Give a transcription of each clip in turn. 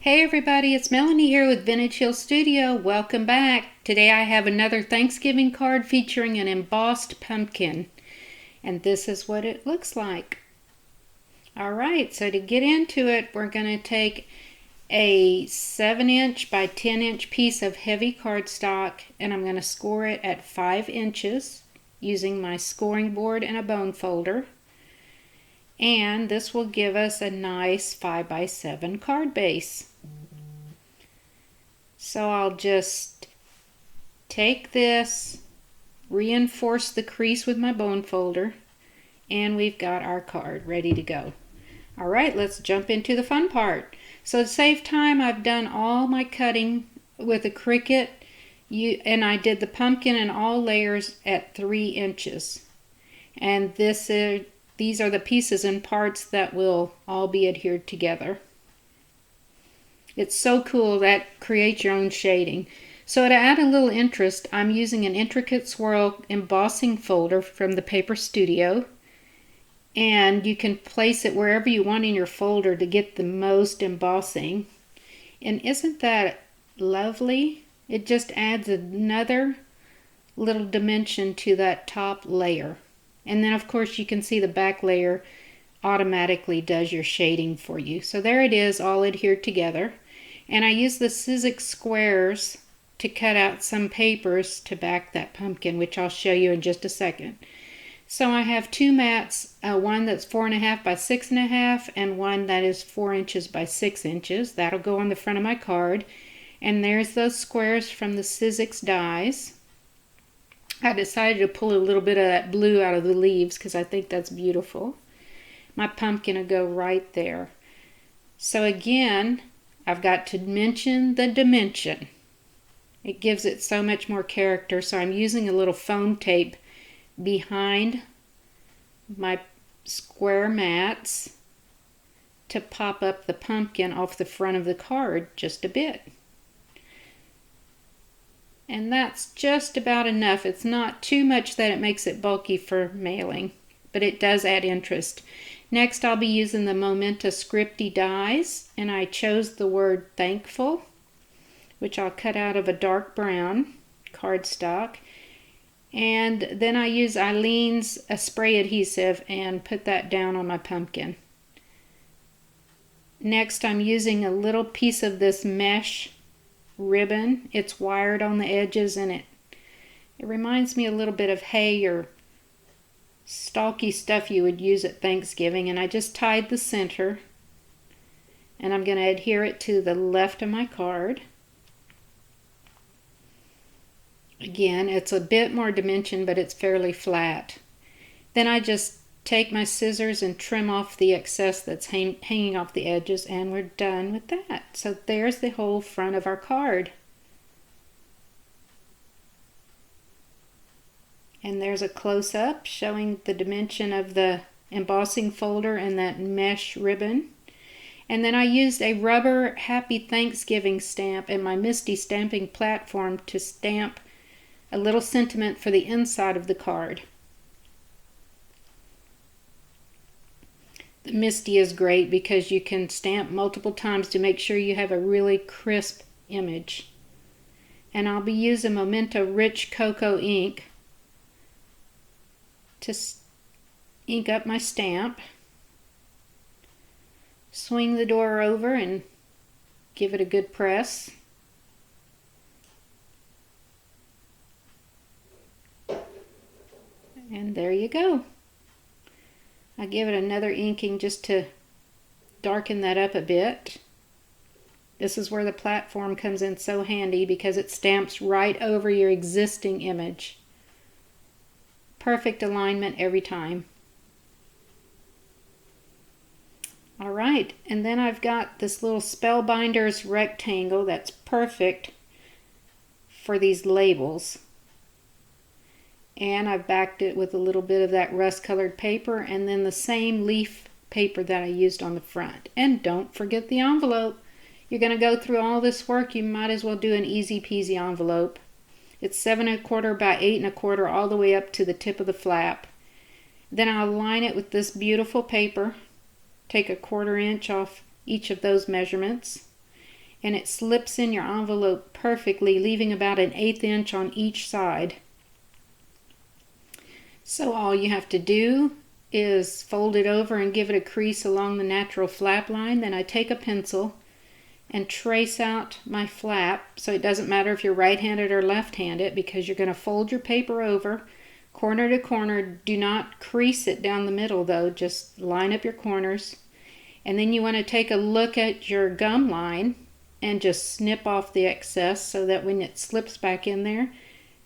Hey everybody, it's Melanie here with Vintage Hill Studio. Welcome back. Today I have another Thanksgiving card featuring an embossed pumpkin. And this is what it looks like. Alright, so to get into it, we're going to take a 7" by 10" piece of heavy cardstock and I'm going to score it at 5 inches using my scoring board and a bone folder. And this will give us a nice 5 by 7 card base. So I'll just take this, reinforce the crease with my bone folder, and we've got our card ready to go. Alright, let's jump into the fun part. So to save time, I've done all my cutting with a Cricut, and I did the pumpkin in all layers at 3 inches. And these are the pieces and parts that will all be adhered together. It's so cool that creates your own shading. So to add a little interest, I'm using an Intricate Swirl embossing folder from the Paper Studio. And you can place it wherever you want in your folder to get the most embossing. And isn't that lovely? It just adds another little dimension to that top layer. And then of course you can see the back layer automatically does your shading for you. So there it is, all adhered together. And I use the Sizzix squares to cut out some papers to back that pumpkin, which I'll show you in just a second. So I have two mats, one that's 4.5 by 6.5 and one that is 4 inches by 6 inches. That'll go on the front of my card. And there's those squares from the Sizzix dies. I decided to pull a little bit of that blue out of the leaves because I think that's beautiful. My pumpkin will go right there. So again, I've got to mention the dimension. It gives it so much more character. So I'm using a little foam tape behind my square mats to pop up the pumpkin off the front of the card just a bit. And that's just about enough. It's not too much that it makes it bulky for mailing, but it does add interest. Next, I'll be using the Momenta Scripty dies, and I chose the word thankful, which I'll cut out of a dark brown cardstock. And then I use Eileen's spray adhesive and put that down on my pumpkin. Next, I'm using a little piece of this mesh ribbon. It's wired on the edges and it reminds me a little bit of hay or stalky stuff you would use at Thanksgiving, and I just tied the center and I'm going to adhere it to the left of my card. Again, it's a bit more dimension, but it's fairly flat. Then I just take my scissors and trim off the excess that's hanging off the edges, and we're done with that. So there's the whole front of our card. And there's a close-up showing the dimension of the embossing folder and that mesh ribbon. And then I used a rubber Happy Thanksgiving stamp and my Misti stamping platform to stamp a little sentiment for the inside of the card. The Misti is great because you can stamp multiple times to make sure you have a really crisp image. And I'll be using Momenta Rich Cocoa ink to ink up my stamp. Swing the door over and give it a good press. And there you go. I give it another inking just to darken that up a bit. This is where the platform comes in so handy because it stamps right over your existing image. Perfect alignment every time. Alright, and then I've got this little Spellbinders rectangle that's perfect for these labels. And I've backed it with a little bit of that rust colored paper and then the same leaf paper that I used on the front. And don't forget the envelope. You're going to go through all this work, you might as well do an easy peasy envelope. It's 7¼ by 8¼ all the way up to the tip of the flap. Then I'll line it with this beautiful paper. Take 1/4 inch off each of those measurements. and it slips in your envelope perfectly, leaving about an 1/8 inch on each side. So all you have to do is fold it over and give it a crease along the natural flap line. Then I take a pencil and trace out my flap, so it doesn't matter if you're right-handed or left-handed, because you're going to fold your paper over corner to corner. Do not crease it down the middle though, just line up your corners. And then you want to take a look at your gum line and just snip off the excess so that when it slips back in there,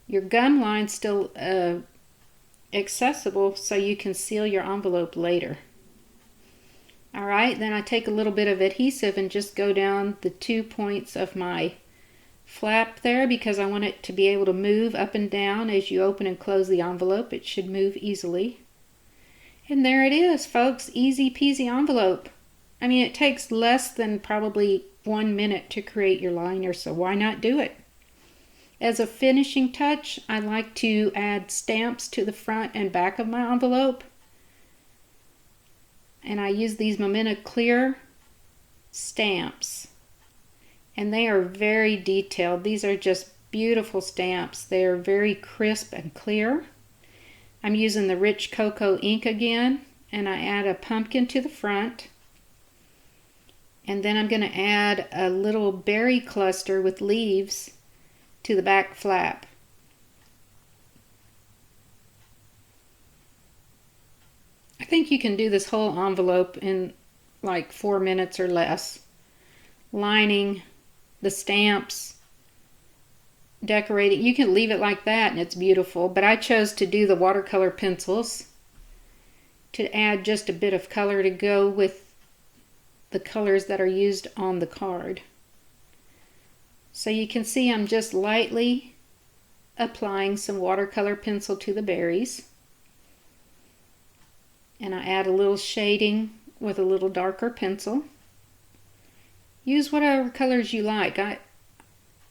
your gum line's still accessible so you can seal your envelope later. Alright, then I take a little bit of adhesive and just go down the 2 points of my flap there, because I want it to be able to move up and down as you open and close the envelope. It should move easily. And there it is, folks. Easy peasy envelope. I mean, it takes less than probably 1 minute to create your liner, so why not do it? As a finishing touch, I like to add stamps to the front and back of my envelope. And I use these Momenta clear stamps. And they are very detailed. These are just beautiful stamps. They are very crisp and clear. I'm using the rich cocoa ink again, and I add a pumpkin to the front. And then I'm going to add a little berry cluster with leaves to the back flap. I think you can do this whole envelope in like 4 minutes or less. Lining, the stamps, decorating. You can leave it like that and it's beautiful, but I chose to do the watercolor pencils to add just a bit of color to go with the colors that are used on the card. So you can see I'm just lightly applying some watercolor pencil to the berries. And I add a little shading with a little darker pencil. Use whatever colors you like.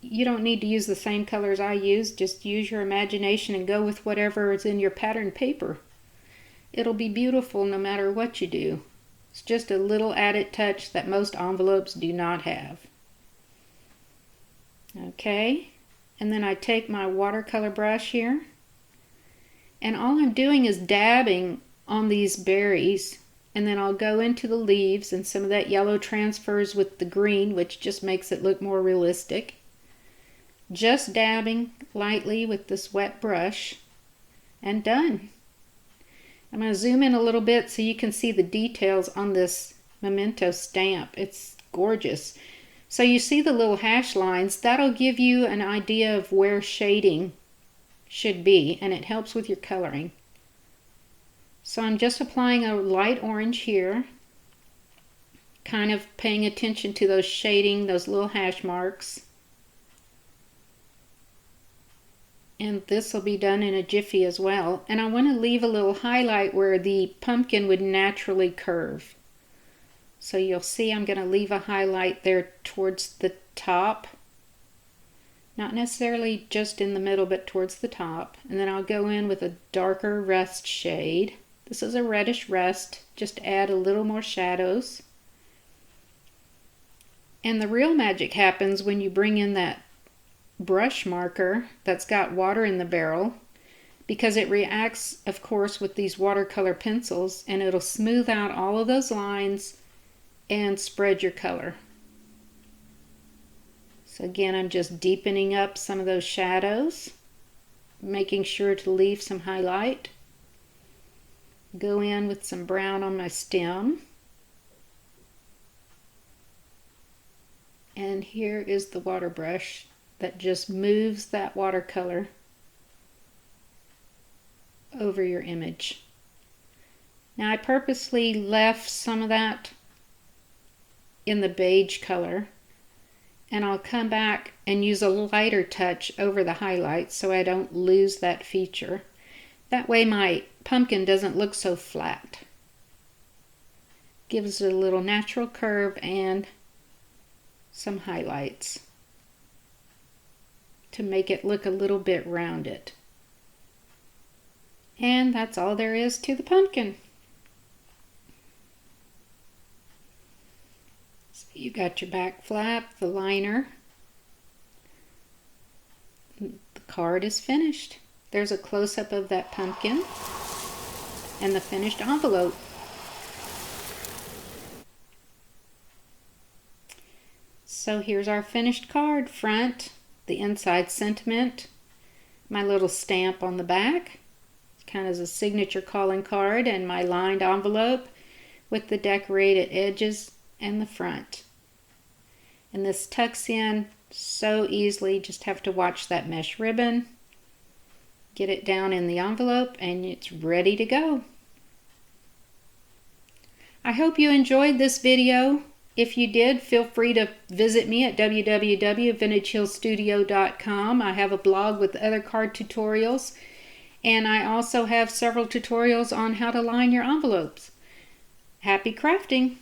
You don't need to use the same colors I use. Just use your imagination and go with whatever is in your pattern paper. It'll be beautiful no matter what you do. It's just a little added touch that most envelopes do not have. Okay, and then I take my watercolor brush here, and all I'm doing is dabbing on these berries, and then I'll go into the leaves, and some of that yellow transfers with the green, which just makes it look more realistic. Just dabbing lightly with this wet brush, and done. I'm going to zoom in a little bit so you can see the details on this memento stamp. It's gorgeous. So you see the little hash lines. That'll give you an idea of where shading should be, and it helps with your coloring. So I'm just applying a light orange here, kind of paying attention to those shading, those little hash marks. And this will be done in a jiffy as well. And I want to leave a little highlight where the pumpkin would naturally curve. So you'll see I'm going to leave a highlight there towards the top. Not necessarily just in the middle, but towards the top. And then I'll go in with a darker rust shade. This is a reddish rust. Just add a little more shadows. And the real magic happens when you bring in that brush marker that's got water in the barrel, because it reacts, of course, with these watercolor pencils, and it'll smooth out all of those lines and spread your color. So again, I'm just deepening up some of those shadows, making sure to leave some highlight. Go in with some brown on my stem. And here is the water brush that just moves that watercolor over your image. Now I purposely left some of that in the beige color, and I'll come back and use a lighter touch over the highlights so I don't lose that feature. That way my pumpkin doesn't look so flat. Gives it a little natural curve and some highlights to make it look a little bit rounded. And that's all there is to the pumpkin. You got your back flap, the liner. The card is finished. There's a close-up of that pumpkin and the finished envelope. So here's our finished card. Front, the inside sentiment, my little stamp on the back, kind of as a signature calling card, and my lined envelope with the decorated edges and the front. And this tucks in so easily, just have to watch that mesh ribbon, get it down in the envelope, and it's ready to go. I hope you enjoyed this video. If you did, feel free to visit me at www.vintagehillstudio.com. I have a blog with other card tutorials, and I also have several tutorials on how to line your envelopes. Happy crafting!